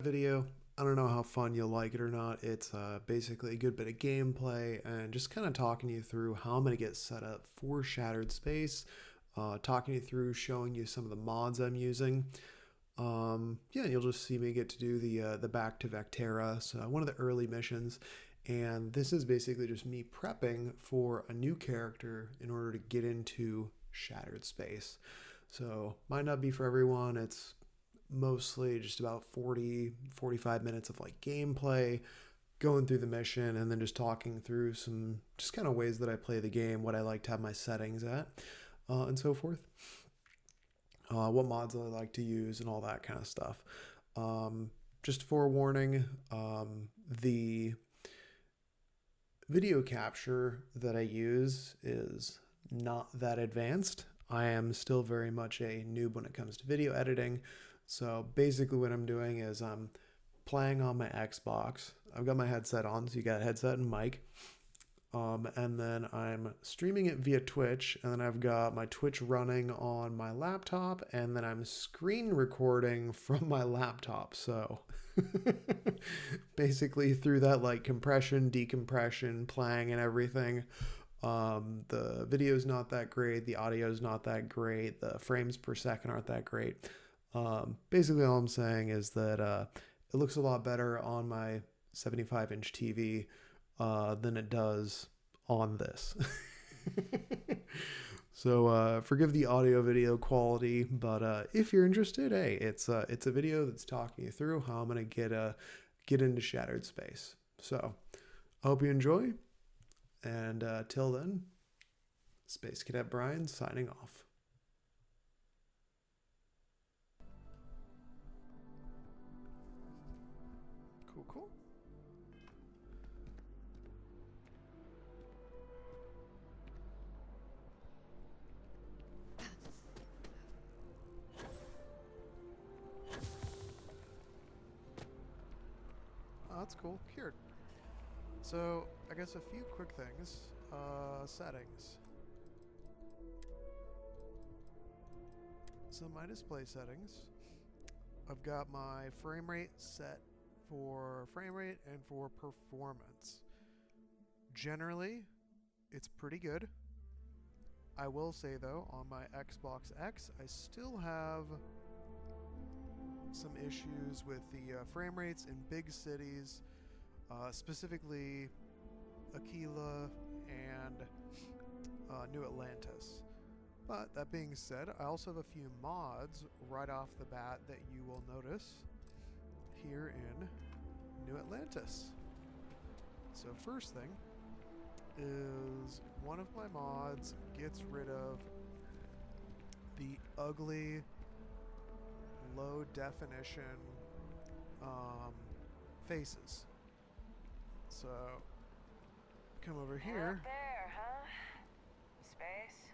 video. I don't know how fun you'll like it or not. It's basically a good bit of gameplay and just kind of talking you through how I'm going to get set up for Shattered Space, talking you through, showing you some of the mods I'm using. Yeah, and you'll just see me get to do the back to Vectera, so one of the early missions. And this is basically just me prepping for a new character in order to get into Shattered Space. So might not be for everyone. It's mostly just about 45 minutes of like gameplay, going through the mission, and then just talking through some just kind of ways that I play the game, what I like to have my settings at, and so forth. What mods I like to use, and all that kind of stuff. Just forewarning, the video capture that I use is not that advanced. I am still very much a noob when it comes to video editing. So basically what I'm doing is I'm playing on my Xbox. I've got my headset on, so you got headset and mic. And then I'm streaming it via Twitch, and then I've got my Twitch running on my laptop, and then I'm screen recording from my laptop. So basically through that like compression, decompression, playing and everything. The video's not that great, the audio's not that great, the frames per second aren't that great. Basically all I'm saying is that it looks a lot better on my 75-inch TV than it does on this. So forgive the audio video quality, but if you're interested, hey, it's a video that's talking you through how I'm gonna get into Shattered Space. So I hope you enjoy, and till then, Space Cadet Brian signing off. Cool. Oh, that's cool. Cured. So, I guess a few quick things. Settings. So my display settings, I've got my frame rate set for frame rate and for performance. Generally, it's pretty good. I will say though, on my Xbox X, I still have some issues with the frame rates in big cities, specifically Aquila and New Atlantis. But that being said, I also have a few mods right off the bat that you will notice here in New Atlantis. So first thing is one of my mods gets rid of the ugly low definition faces. So come over here. Up there, huh? Space?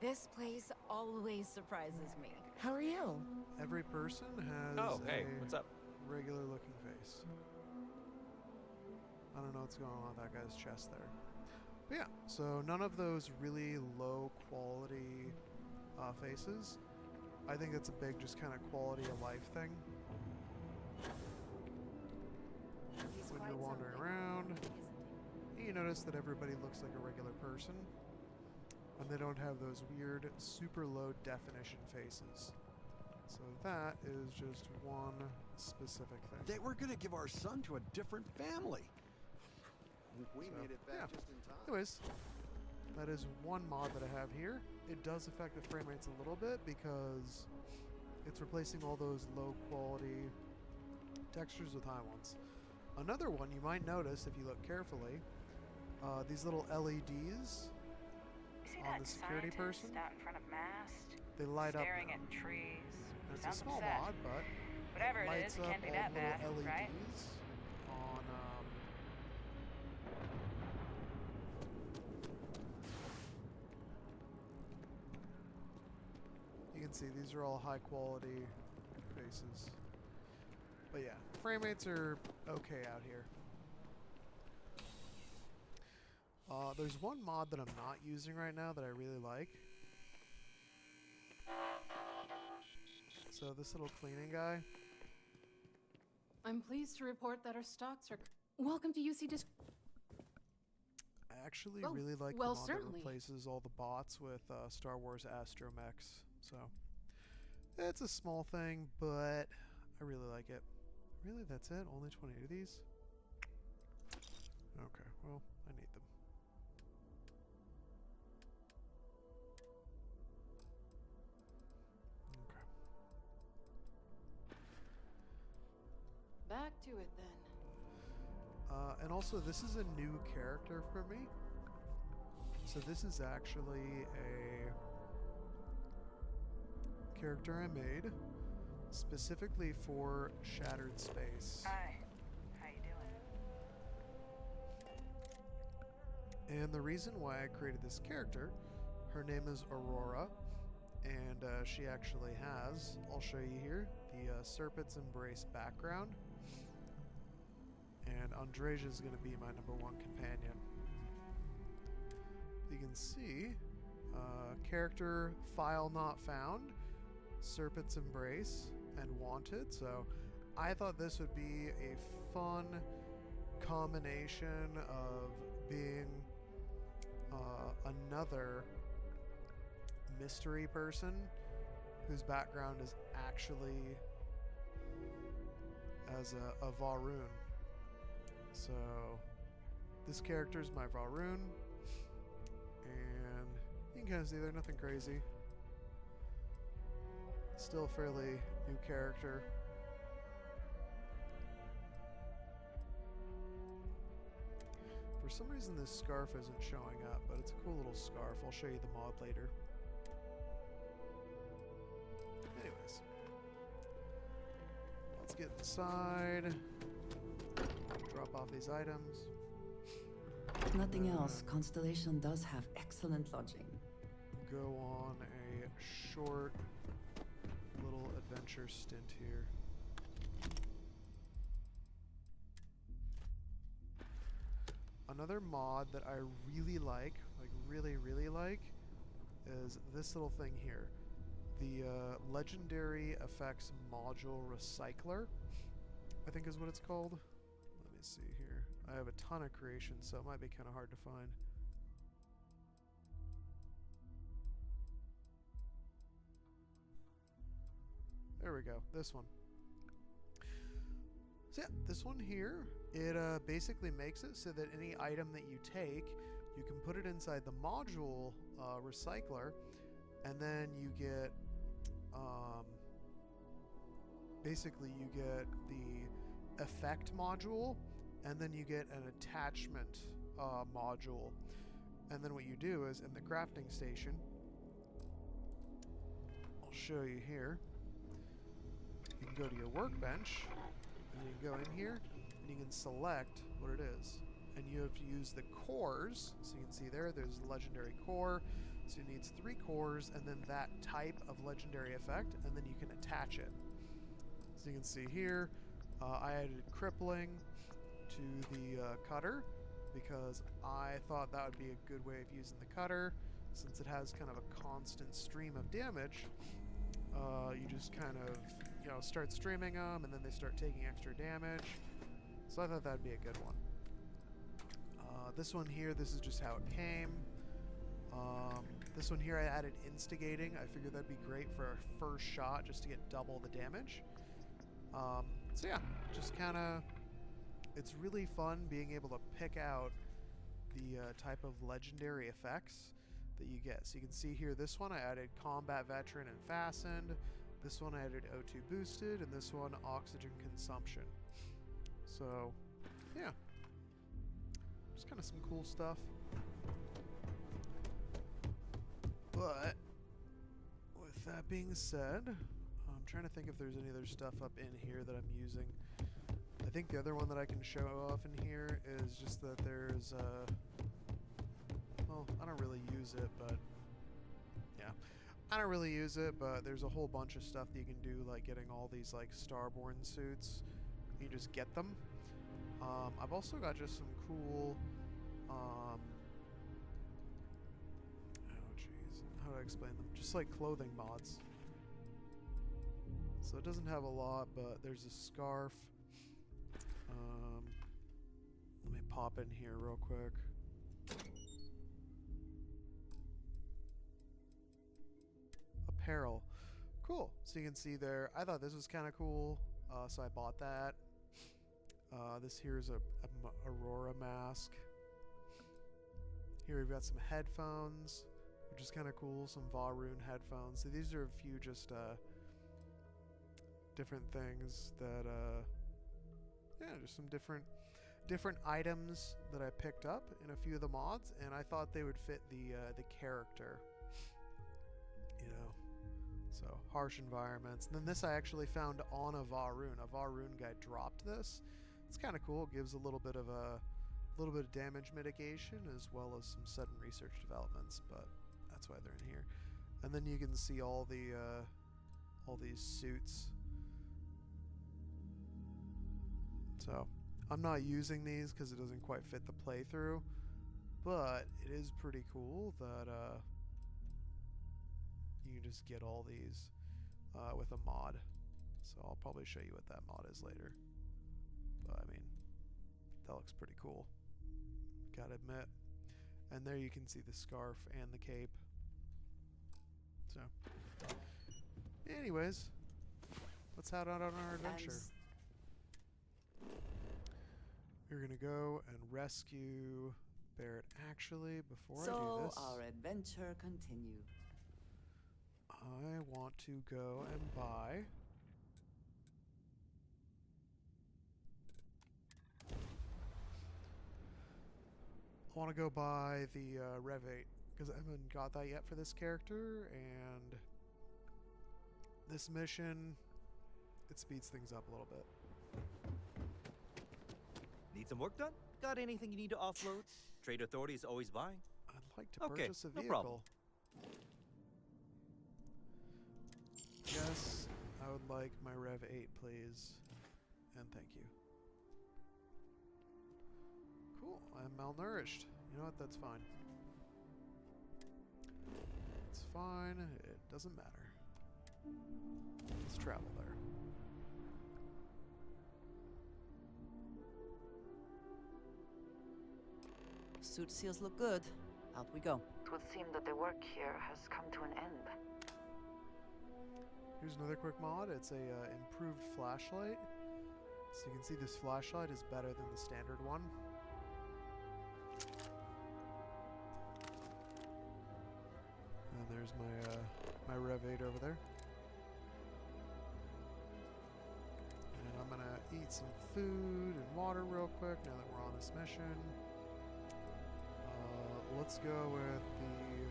This place always surprises me. How are you? Every person has Oh, hey, what's up? regular looking face. I don't know what's going on with that guy's chest there. But yeah, so none of those really low quality faces. I think that's a big just kind of quality of life thing. When you're wandering around, you notice that everybody looks like a regular person, and they don't have those weird super low definition faces. So that is just one specific thing. They were gonna give our son to a different family. We made it back just in time. Anyways, that is one mod that I have here. It does affect the frame rates a little bit because it's replacing all those low quality textures with high ones. Another one you might notice if you look carefully, these little LEDs on the security person, out in front of mast, they light up staring now. at trees. And it's a Sounds small upset. mod, but Whatever it it lights is, it up can't be all that the little bad, LEDs right? on you can see these are all high quality faces. But yeah, frame rates are okay out here. There's one mod that I'm not using right now that I really like. So this little cleaning guy, I'm pleased to report that our stocks are... Welcome to UC Disc... I actually Oh, really like well, the mod certainly. that replaces all the bots with Star Wars astromechs. So it's a small thing, but I really like it. Really, that's it? Only 20 of these? Okay, well, I need them. Okay. Back to it, then. And also, this is a new character for me. So this is actually a character I made specifically for Shattered Space. Hi. How you doing? And the reason why I created this character, her name is Aurora, and she actually has, I'll show you here, the Serpent's Embrace background. And Andreja is going to be my #1 companion. You can see, character file not found, Serpent's Embrace, and Wanted. So I thought this would be a fun combination of being another mystery person whose background is actually as a Varun. So this character is my Varun, and you can kind of see they're nothing crazy. Still a fairly new character. For some reason this scarf isn't showing up, but it's a cool little scarf. I'll show you the mod later. Anyways, let's get inside. Drop off these items. Nothing else, Constellation does have excellent lodging. Go on a short little adventure stint here. Another mod that I really like really like, is this little thing here. The Legendary Effects Module Recycler, I think is what it's called. Let me see here. I have a ton of creations, so it might be kind of hard to find. There we go, this one. So yeah, this one here, it basically makes it so that any item that you take, you can put it inside the module recycler, and then you get, basically you get the effect module, and then you get an attachment module. And then what you do is in the crafting station, I'll show you here, you can go to your workbench, and you can go in here, and you can select what it is. And you have to use the cores, so you can see there's legendary core, so it needs 3 cores, and then that type of legendary effect, and then you can attach it. So you can see here, I added crippling to the cutter, because I thought that would be a good way of using the cutter, since it has kind of a constant stream of damage. You just kind of, start streaming them, and then they start taking extra damage. So I thought that'd be a good one. This one here, this is just how it came. This one here I added instigating. I figured that'd be great for our first shot, just to get double the damage. So yeah, just kind of, it's really fun being able to pick out the type of legendary effects that you get. So you can see here, this one I added Combat Veteran and Fastened. This one I added O2 Boosted, and this one Oxygen Consumption. So, yeah. Just kind of some cool stuff. But, with that being said, I'm trying to think if there's any other stuff up in here that I'm using. I think the other one that I can show off in here is just that there's well, I don't really use it, but yeah. I don't really use it, but there's a whole bunch of stuff that you can do, like getting all these like Starborn suits. You just get them. I've also got just some cool, oh jeez, how do I explain them? Just like clothing mods. So it doesn't have a lot, but there's a scarf. Let me pop in here real quick. Apparel. Cool. So you can see there, I thought this was kind of cool, so I bought that. This here is a Aurora mask. Here we've got some headphones, which is kind of cool, some Varun headphones. So these are a few just different things that, yeah, just some different items that I picked up in a few of the mods, and I thought they would fit the character. You know, so harsh environments. And then this I actually found on a Varun. A Varun guy dropped this. It's kind of cool. It gives a little bit of damage mitigation as well as some sudden research developments, but that's why they're in here. And then you can see all these suits. So I'm not using these because it doesn't quite fit the playthrough, but it is pretty cool that you can just get all these with a mod. So I'll probably show you what that mod is later. But I mean, that looks pretty cool, gotta admit. And there you can see the scarf and the cape. So anyways, let's head out on our adventure. We're gonna go and rescue Barrett. Actually, before I do this, our adventure continues. I want to go and buy the Rev 8 because I haven't got that yet for this character, and this mission, it speeds things up a little bit. Need some work done? Got anything you need to offload? Trade Authority is always buying. I'd like to purchase a vehicle. No problem. Yes, I would like my Rev 8, please. And thank you. Cool, I'm malnourished. You know what, that's fine. It's fine, it doesn't matter. Let's travel there. Suit seals look good. Out we go. It would seem that the work here has come to an end. Here's another quick mod. It's a improved flashlight. So you can see this flashlight is better than the standard one. And there's my Rev 8 over there. And I'm gonna eat some food and water real quick now that we're on this mission. Let's go with the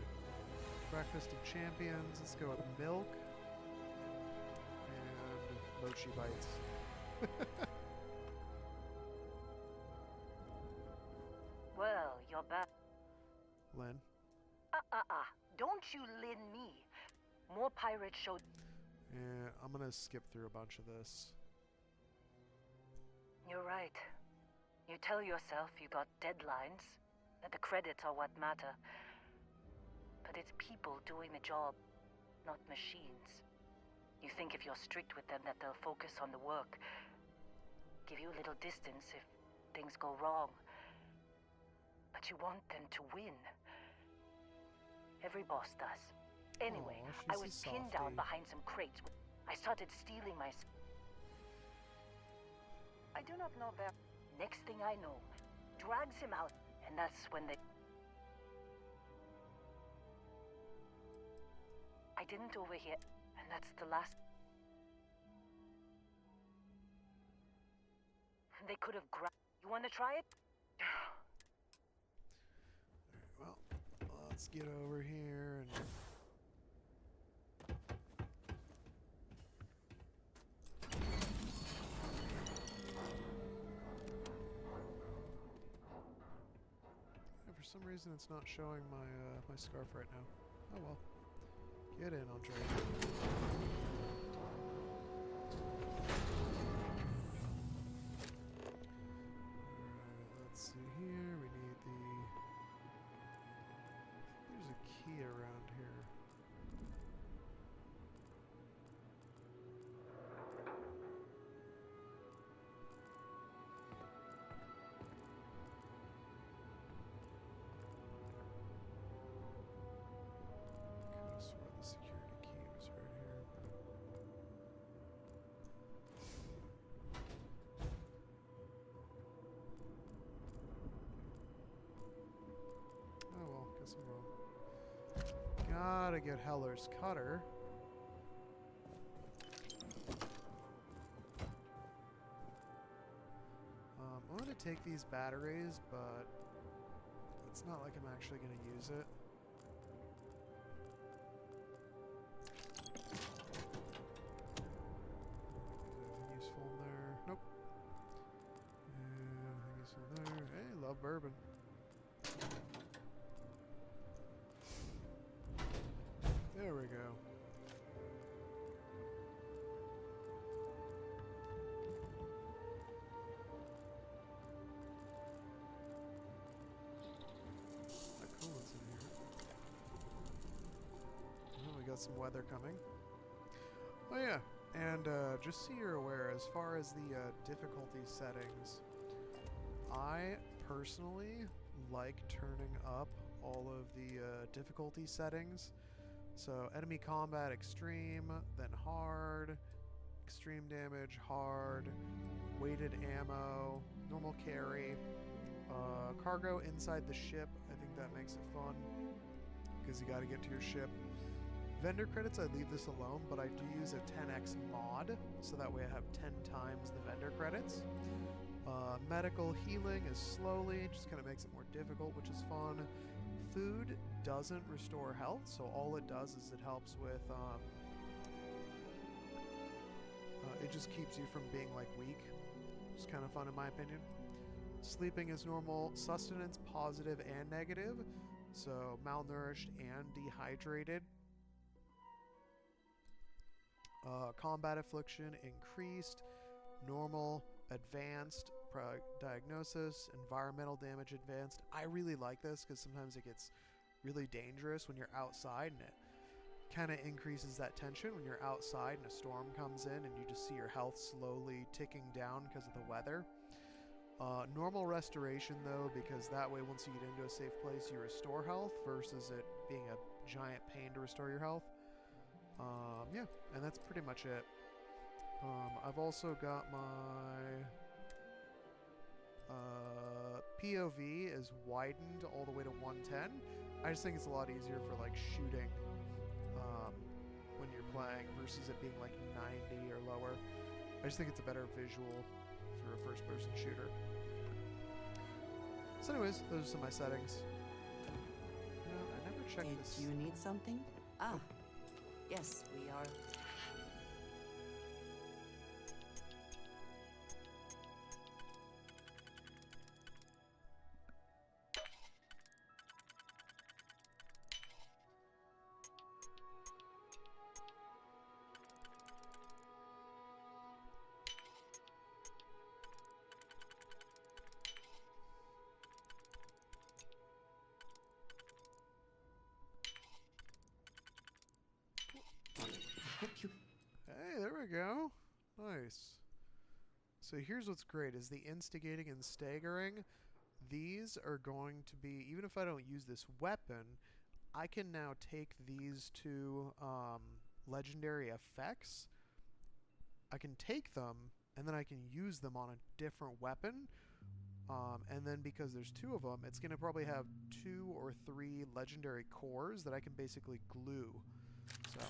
Breakfast of Champions. Let's go with milk and mochi bites. Well, you're back. Lynn. Don't you lin me. More pirates showed. Yeah, I'm gonna skip through a bunch of this. You're right. You tell yourself you got deadlines, that the credits are what matter. But it's people doing the job, not machines. You think if you're strict with them that they'll focus on the work, give you a little distance if things go wrong. But you want them to win. Every boss does. Anyway, I was pinned down behind some crates. I started stealing my... I do not know that. Next thing I know, drags him out, and that's when they... I didn't overhear, and that's the last... They could have grabbed... You want to try it? Alright, well, let's get over here and... For some reason it's not showing my scarf right now. Oh well. Get in, Andre. Let's see here. We need the... There's a key around here. gotta get Heller's Cutter. I'm gonna take these batteries, but it's not like I'm actually gonna use it. Anything useful in there? Nope. Anything useful in there? Hey, love bourbon. There we go. Cool's in here. Well, we got some weather coming. Oh yeah, and just so you're aware, as far as the difficulty settings, I personally like turning up all of the difficulty settings. So enemy combat extreme, then hard, extreme damage hard, weighted ammo, normal carry, cargo inside the ship. I think that makes it fun because you got to get to your ship. Vendor credits, I leave this alone, but I do use a 10x mod, so that way I have 10 times the vendor credits. Medical healing is slowly, just kind of makes it more difficult, which is fun. Food doesn't restore health, so all it does is it helps with, it just keeps you from being, like, weak. It's kind of fun in my opinion. Sleeping is normal. Sustenance, positive and negative. So, malnourished and dehydrated. Combat affliction, increased. Normal, advanced. Diagnosis, environmental damage, advanced. I really like this because sometimes it gets really dangerous when you're outside, and it kind of increases that tension when you're outside and a storm comes in and you just see your health slowly ticking down because of the weather. Normal restoration though, because that way once you get into a safe place you restore health versus it being a giant pain to restore your health. Yeah, and that's pretty much it. I've also got my POV is widened all the way to 110. I just think it's a lot easier for like shooting when you're playing versus it being like 90 or lower. I just think it's a better visual for a first-person shooter. So anyways, those are some of my settings. You know, I never checked this. Do you need something? Ah, yes, we are. Hey, there we go. Nice. So here's what's great is the instigating and staggering. These are going to be, even if I don't use this weapon, I can now take these two legendary effects. I can take them and then I can use them on a different weapon. And then because there's two of them, it's going to probably have 2 or 3 legendary cores that I can basically glue. So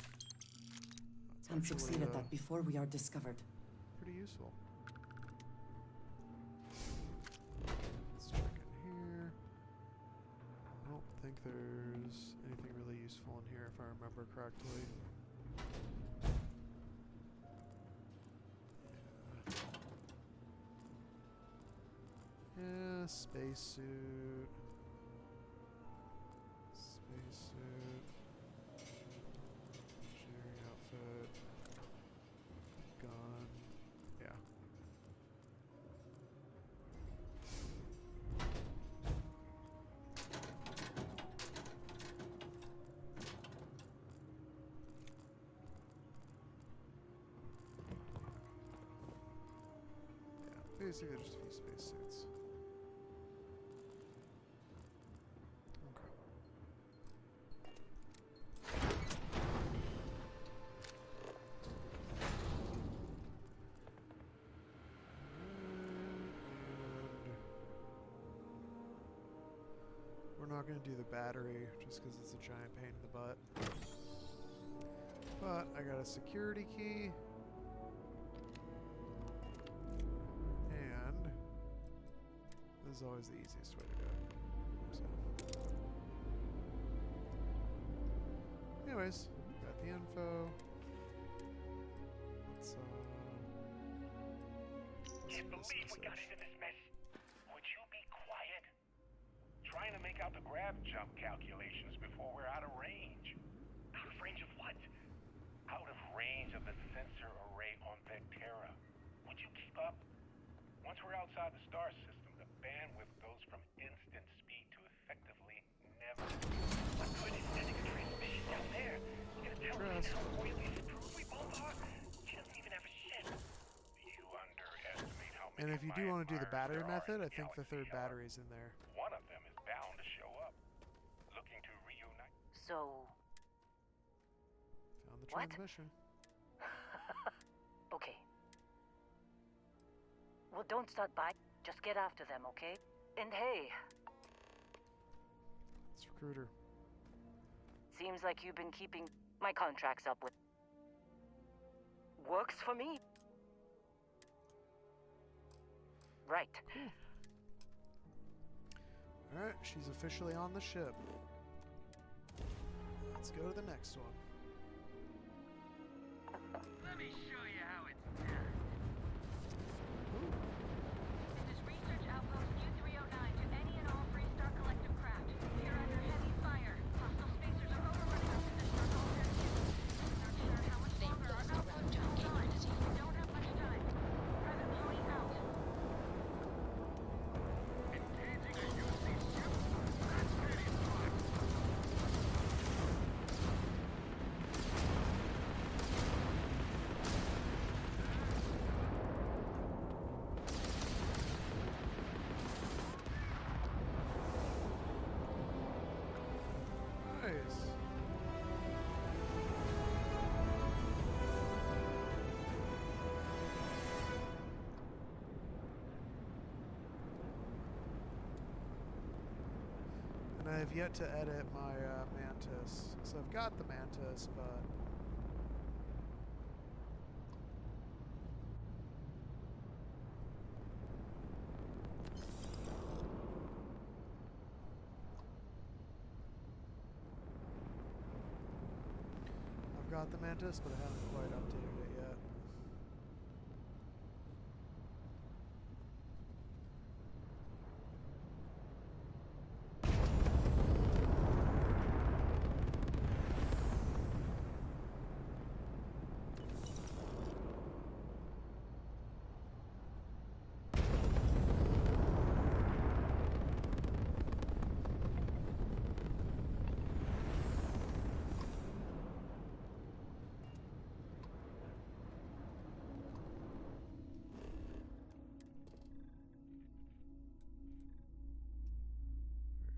And succeed at that before we are discovered. pretty useful. Let's check in here. I don't think there's anything really useful in here if I remember correctly. Yeah, spacesuit. Spacesuit. Sharing outfit. Gun. Yeah. Yeah, basically just a few spacesuits. Okay. We're not going to do the battery just because it's a giant pain in the butt. But I got a security key. And this is always the easiest way to go. So. Anyways, got the info. Let's Can't believe we got into this mess. Would you be quiet? Trying to make out the grav jump calculations before we're out of range. Out of range of what? Out of range of the sensor array on Vectera. Would you keep up? Once we're outside the star system, the bandwidth goes from instant speed to effectively never. What good is sending a transmission down there? You're gonna tell me how royally screwed we both are? She doesn't even have a ship. You underestimate how many. And if you do want to do the battery method, I think the third battery is in there. One of them is bound to show up. Looking to reunite. So, Found the What? transmission. okay. Well, don't start by. Just get after them, okay? And hey, It's Recruiter. seems like you've been keeping my contracts up with. Works for me. Right. Alright, she's officially on the ship. Let's go to the next one. Let me show you how it's done. This is Research Outpost U-309 to any and all Freestar Collective craft. We are under heavy fire. Hostile spacers are overrunning us in this dark alternative. Not sure how much longer our outpost can hold on. We don't have much time. Private Pony out. Engaging a UC ship? That's pretty fun. Nice. And I have yet to edit my Mantis. So I've got the Mantis, but I've got the Mantis, but I haven't quite updated it yet. Where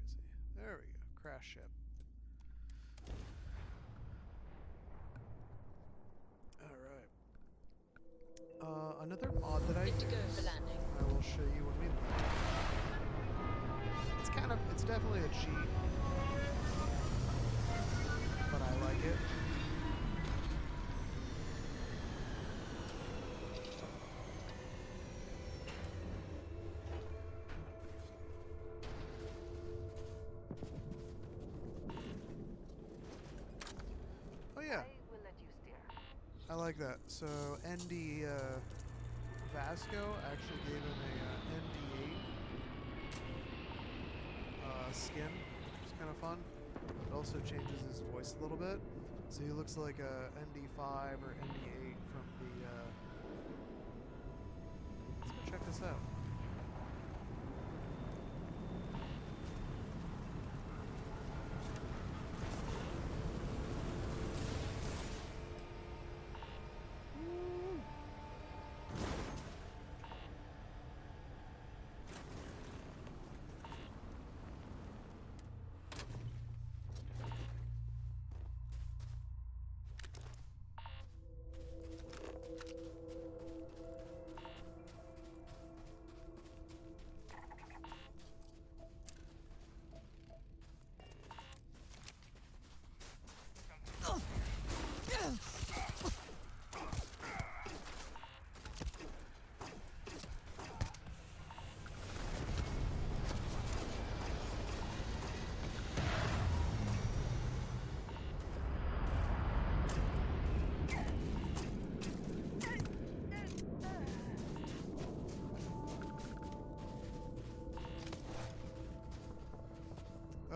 is he? There we go. Crash ship. Alright. Another mod that I use, I will show you when we land. It's definitely a cheat, but I like it. Oh yeah, I will let you steer. I like that. So ND Vasco actually gave him a ND8 skin, which is kind of fun. It also changes his voice a little bit, so he looks like a ND5 or ND8 from the. Let's go check this out.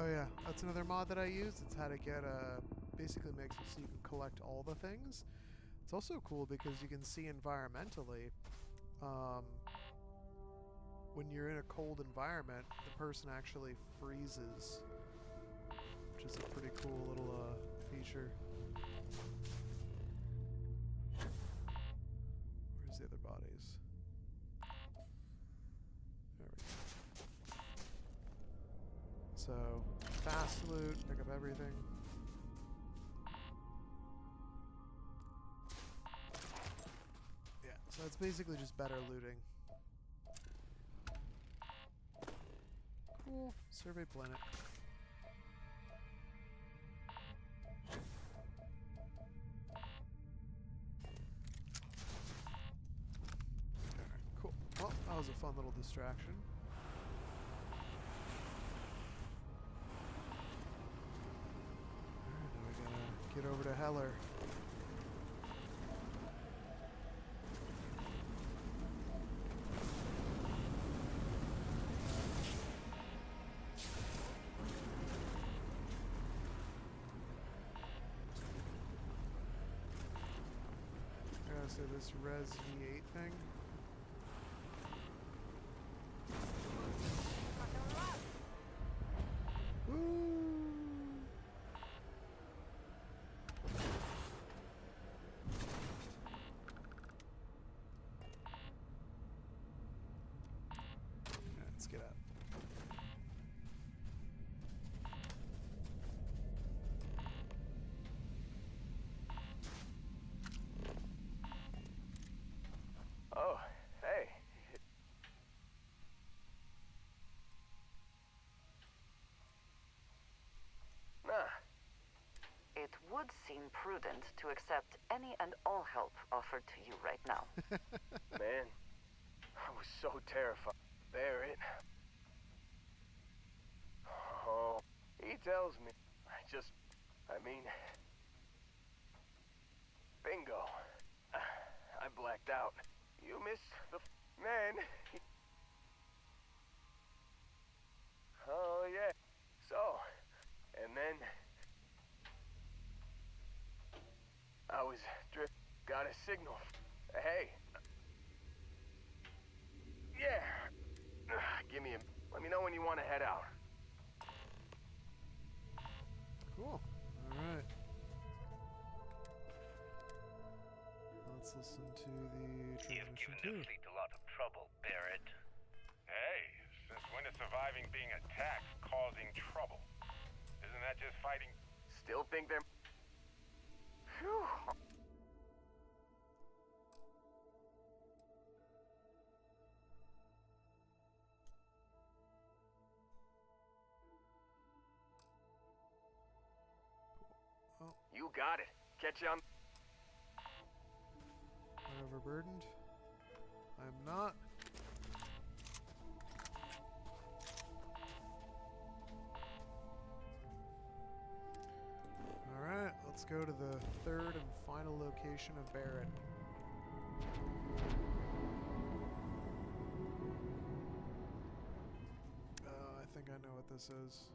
Oh yeah, that's another mod that I used. It's how to get basically makes it so you can collect all the things. It's also cool because you can see environmentally, when you're in a cold environment, the person actually freezes, which is a pretty cool little feature. Where's the other bodies? There we go. So, fast loot, pick up everything. Yeah, so it's basically just better looting. Cool. Survey planet. Alright, cool. Well, that was a fun little distraction. Alright, now we gotta get over to Heller. So this Res V8 thing. Woo! Let's get out. Oh, hey. Nah. It would seem prudent to accept any and all help offered to you right now. Man, I was so terrified. Bear it. Oh, he tells me. I mean... Bingo. I blacked out. You miss the... Man. Oh, yeah. So, and then... I was got a signal. Hey. Yeah. Let me know when you want to head out. Cool. Alright. Let's listen to the You've transmission given too. the fleet a lot of trouble, Barrett. Hey, since when is surviving being attacked causing trouble? Isn't that just fighting? Still think they're... Phew. Oh, You got it. Catch you on... I'm overburdened. I'm not. Alright, let's go to the third and final location of Barrett. I think I know what this is.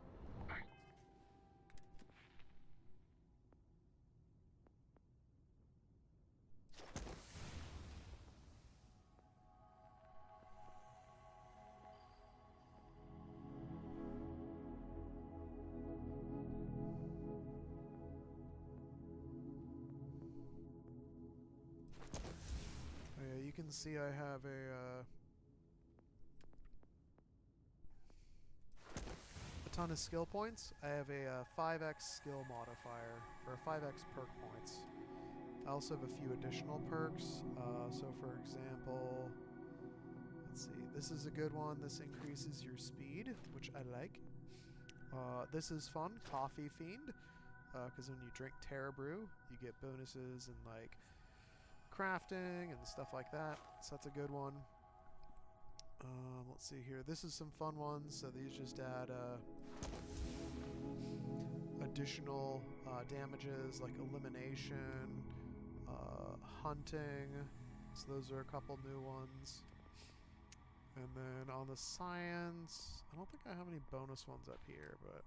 Oh yeah, you can see I have a ton of skill points. I have a 5x skill modifier, or 5x perk points. I also have a few additional perks. So for example, let's see, this is a good one. This increases your speed, which I like. This is fun, Coffee Fiend, because when you drink Terra Brew, you get bonuses and like crafting and stuff like that. So that's a good one. Let's see here. This is some fun ones. So these just add additional damages like elimination, hunting. So those are a couple new ones. And then on the science, I don't think I have any bonus ones up here, but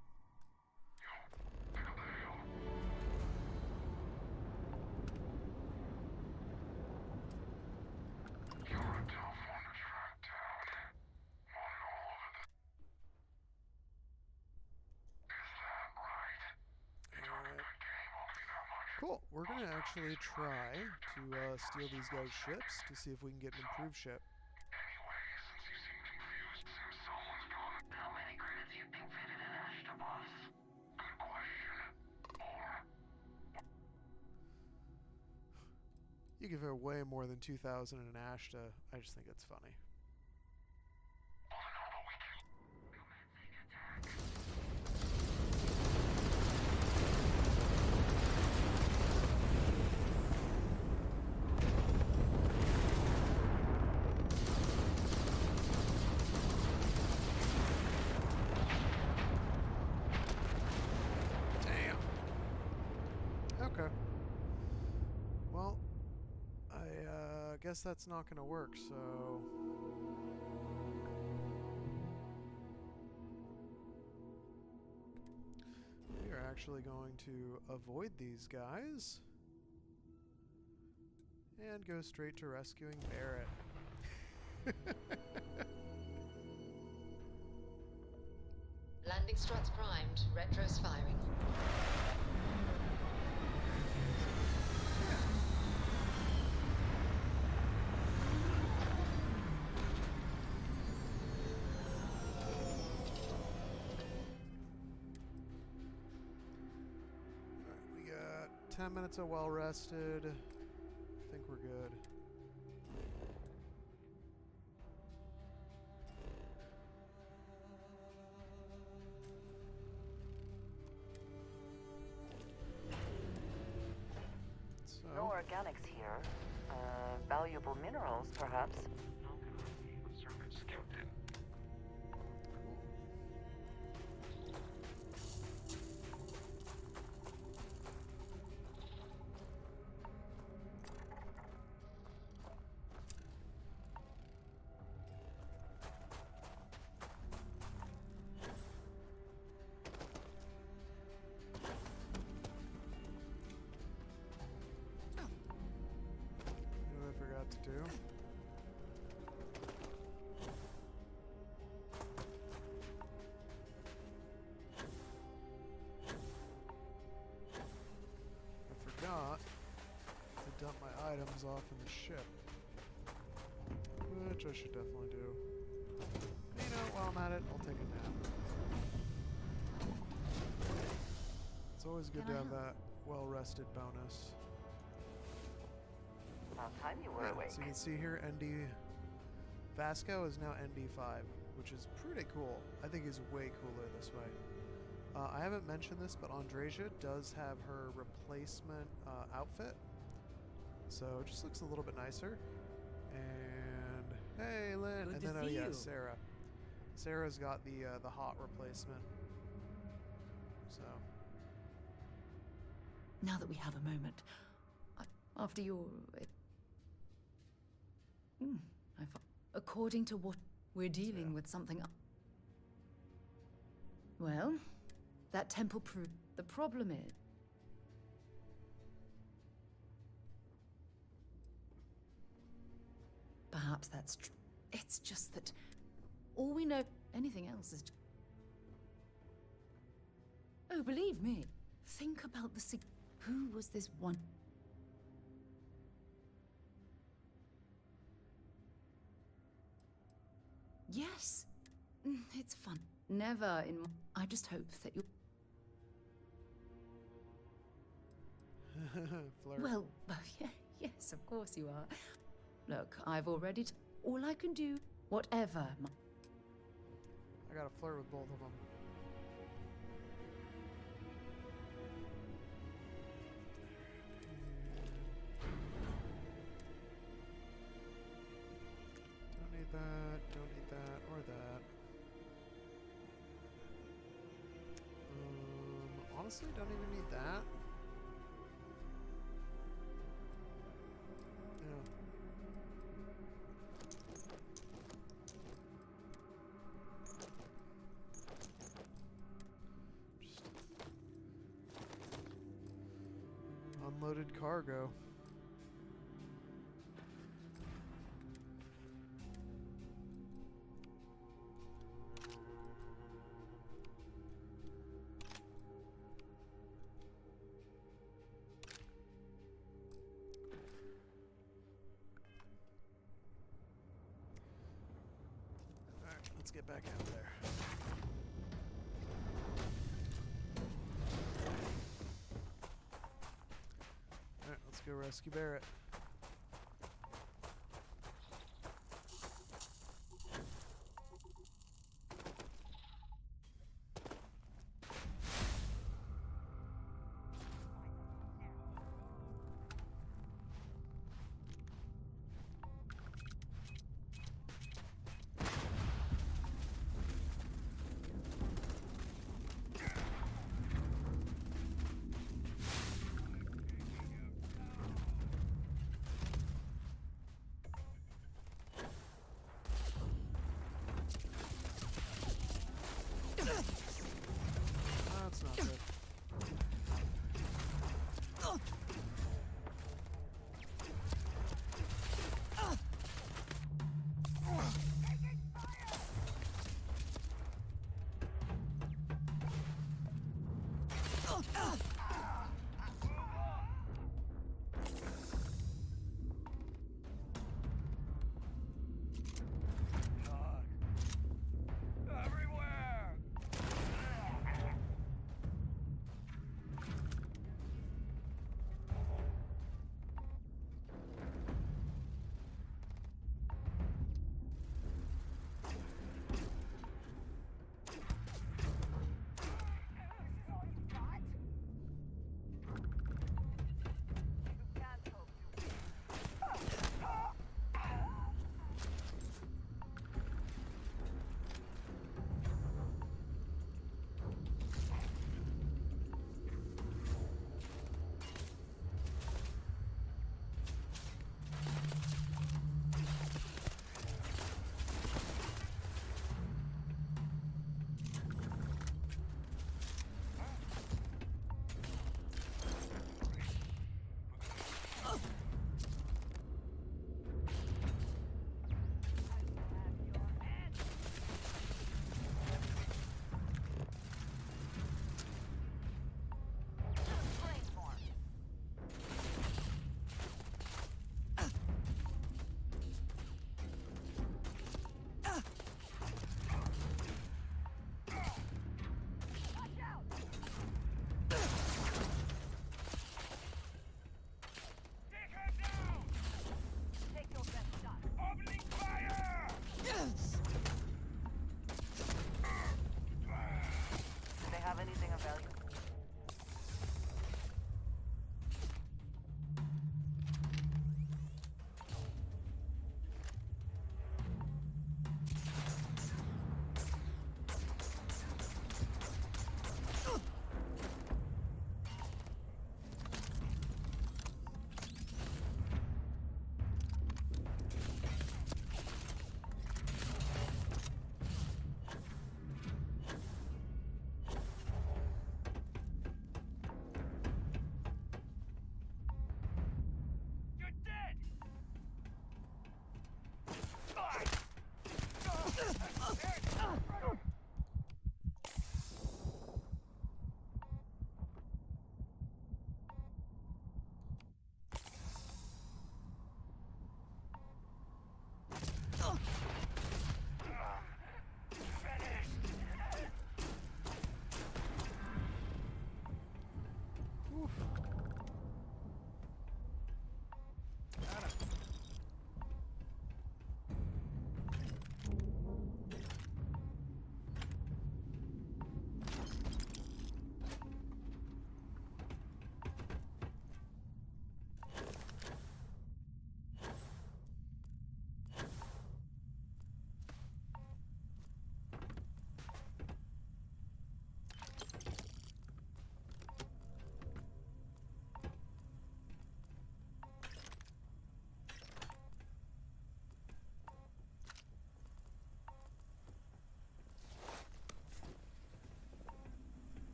Cool. We're going to actually try to steal these guys' ships to see if we can get an improved ship. Anyway, since you seem confused, seems someone's probably... How many credits you think fitted in Ashta, boss? Good question. More. You give her way more than 2,000 in Ashta. I just think it's funny. Okay. Well, I guess that's not going to work, so... We are actually going to avoid these guys and go straight to rescuing Barrett. Landing struts primed, retros firing. Alright, we got 10 minutes of well rested. I think we're good. No organics here. Valuable minerals, perhaps. Servant skipped in. You know what I forgot to do? I forgot to dump my items off in the ship. Which I should definitely do. You know, while I'm at it, I'll take a nap. It's always good to have that well-rested bonus. About time you were Yeah, awake. so you can see here, ND Vasco is now ND5, which is pretty cool. I think he's way cooler this way. I haven't mentioned this, but Andreja does have her replacement outfit, so it just looks a little bit nicer. And hey, Lynn, Good and to then see yeah, you. Sarah. Sarah's got the hot replacement. So Now that we have a moment, after your... according to what... We're dealing with something... Well, that temple proved... The problem is... Perhaps that's true. It's just that all we know... Anything else is... Oh, believe me. Think about the... Who was this one... Yes. It's fun. Never in... I just hope that you... flirt. Well, yeah, yes, of course you are. Look, I've already... all I can do... Whatever. I gotta flirt with both of them. Don't need that, don't need that, or that. Honestly, don't even need that. Yeah. Just unloaded cargo. get back out there. Alright, let's go rescue Barrett.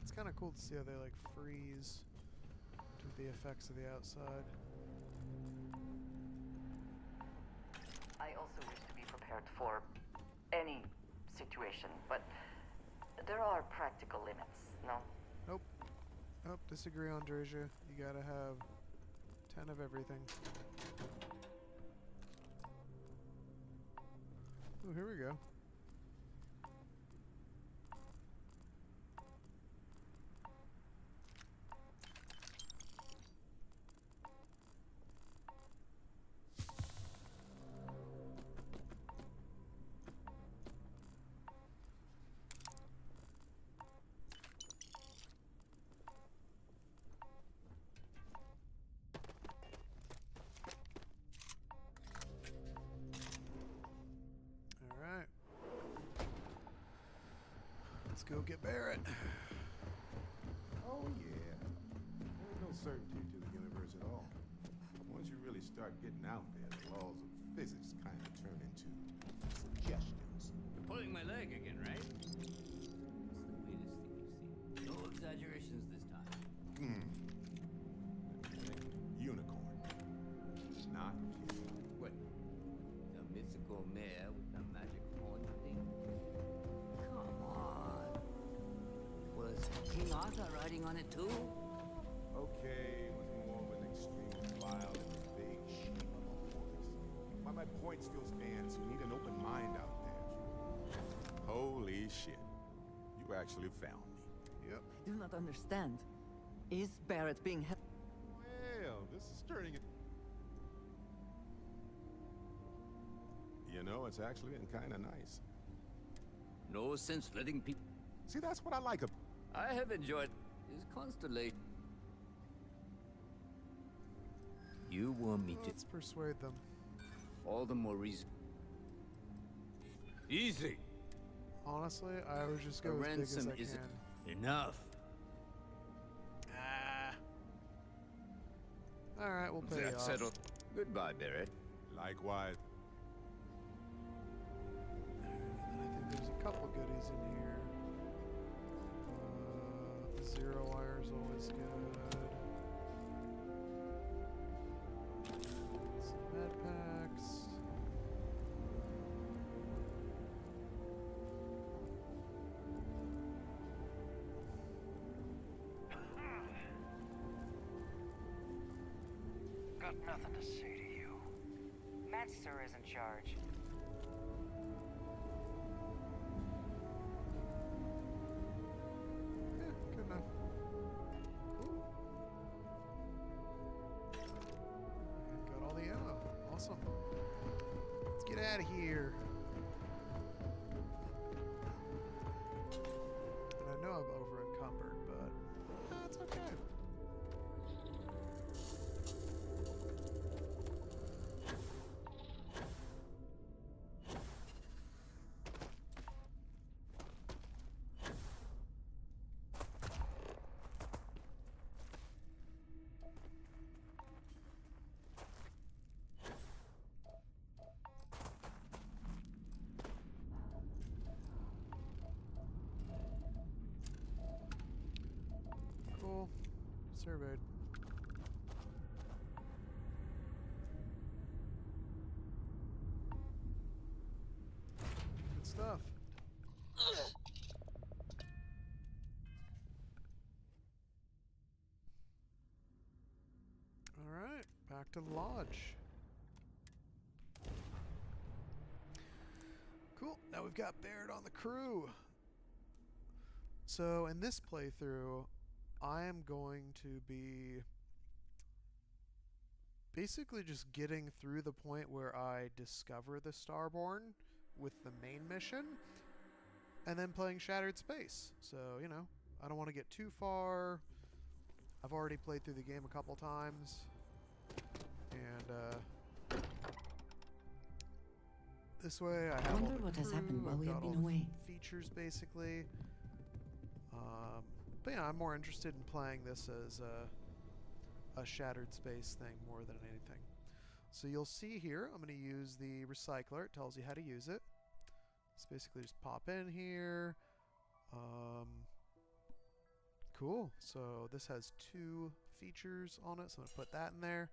It's kind of cool to see how they like freeze to the effects of the outside. I also wish to be prepared for any situation, but there are practical limits, no? Nope. Nope, disagree, Andreja. You gotta have 10 of everything. Oh, here we go. Alright. Let's go get Barrett. Oh, yeah. There's no certainty to the universe at all. Once you really start getting out there, the laws of physics kind of turn into suggestions. You're pulling my leg again, right? It's the weirdest thing you've seen. No exaggerations this time. Unicorn. Not kidding. What? The mythical mare with the magic horn thing? Come on. Was King Arthur riding on it too? Okay, it was more of an extreme trial than a big sheep of a horse. But my point still stands. You need an open mind out there. Holy shit. You actually found me. Yep. I do not understand. Is Barrett being held? Well, this is turning it. You know, it's actually been kind of nice. No sense letting people. See, that's what I like about. I have enjoyed his constellation. You want me to? Let's persuade them. All the more reason. Easy. Honestly, I always just The go as big as ransom I isn't can. enough. Alright, we'll pay you That off. settled. Goodbye, Barrett. Likewise. I think there's a couple goodies in here. Zero wire's always good. Some med packs. Got nothing to say to you. Master is in charge. Yeah, good enough. Got all the ammo. Awesome. Let's get out of here. And I know I'm over encumbered, but that's okay. Cool. Surveyed. Good stuff. Alright, back to the lodge. Cool, now we've got Baird on the crew. So in this playthrough, I am going to be basically just getting through the point where I discover the Starborn with the main mission, and then playing Shattered Space. So, you know, I don't want to get too far. I've already played through the game a couple times, and this way I have all Wonder the what has crew, happened while I've we got have all been the away. features basically. But yeah, I'm more interested in playing this as a Shattered Space thing more than anything. So you'll see here, I'm going to use the recycler. It tells you how to use it. It's basically just pop in here. cool. So this has 2 features on it, so I'm going to put that in there.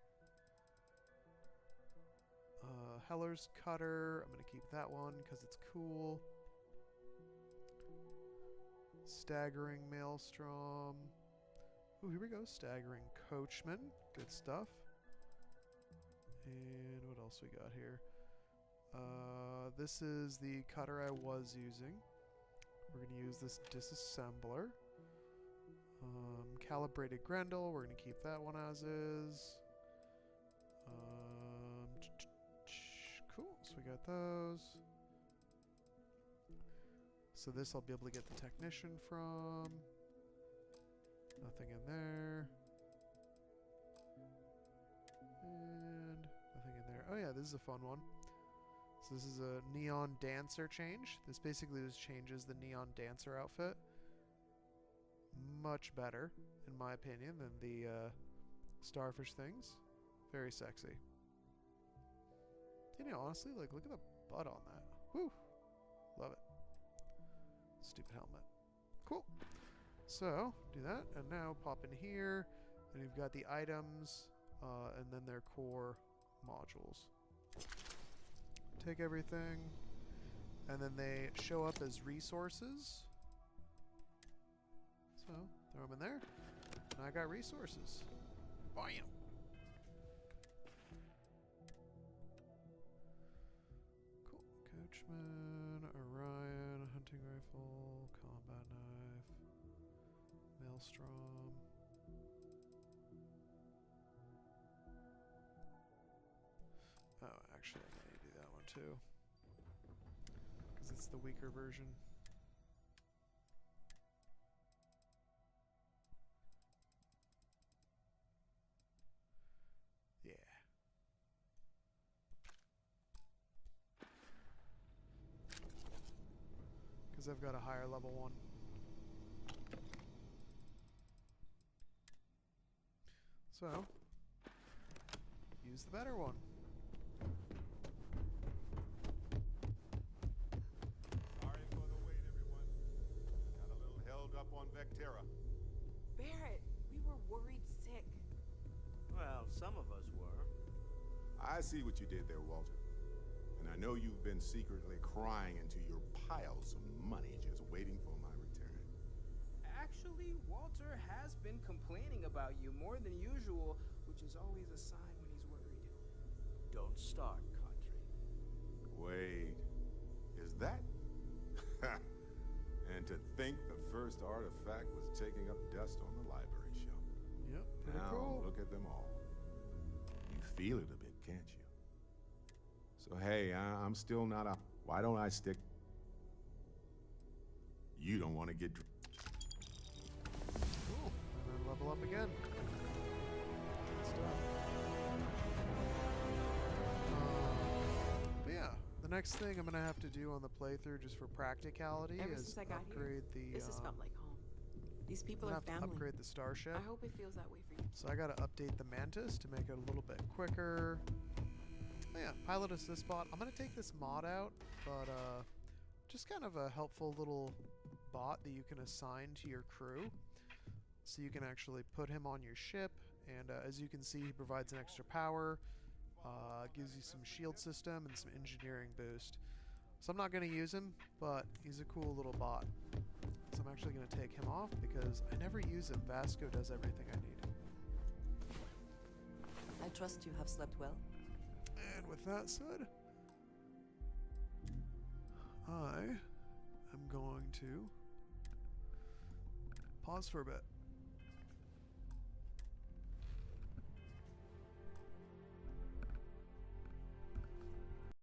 Heller's Cutter, I'm going to keep that one because it's cool. Staggering Maelstrom. Ooh, here we go. Staggering Coachman. Good stuff. And what else we got here? This is the cutter I was using. We're going to use this disassembler. Calibrated Grendel, we're going to keep that one as is. Cool, so we got those. So this I'll be able to get the technician from. Nothing in there. And nothing in there. Oh yeah, this is a fun one. So this is a Neon Dancer change. This basically just changes the Neon Dancer outfit. Much better, in my opinion, than the Starfish things. Very sexy. You know, honestly, like, look at the butt on that. Woo! Love it. Stupid helmet. Cool. So, do that, and now pop in here, and you've got the items, and then their core modules. Take everything, and then they show up as resources. So, throw them in there, and I got resources. Bam! Cool. Coachman, Orion, hunting rifle, combat knife, Maelstrom. Oh, actually, I need to do that one too, because it's the weaker version. Yeah. Because I've got a higher level one. So, use the better one. Sorry for the wait, everyone. Got a little held up on Vectera. Barrett, we were worried sick. Well, some of us were. I see what you did there, Walter. And I know you've been secretly crying into your piles of money just waiting for my return. Actually, Walter has been complaining about you more than usual, which is always a sign when he's worried. Don't start, Country. Wait, is that? And to think the first artifact was taking up dust on the library shelf. Yep, pretty now, cool. Look at them all. You feel it a bit, can't you? So hey, I'm still not a... Why don't I stick... You don't want to get... Cool. And then level up again. Good stuff. But yeah, the next thing I'm going to have to do on the playthrough, just for practicality, Ever is since I got upgrade here, the... this has felt like home. These people are have to family. upgrade the starship. I hope it feels that way for you. So I got to update the Mantis to make it a little bit quicker. Oh yeah, pilot assist bot. I'm going to take this mod out, but just kind of a helpful little bot that you can assign to your crew. So you can actually put him on your ship, and as you can see, he provides an extra power, gives you some shield system and some engineering boost. So I'm not going to use him, but he's a cool little bot. So I'm actually going to take him off because I never use him. Vasco does everything I need. I trust you have slept well. And with that said, I am going to pause for a bit.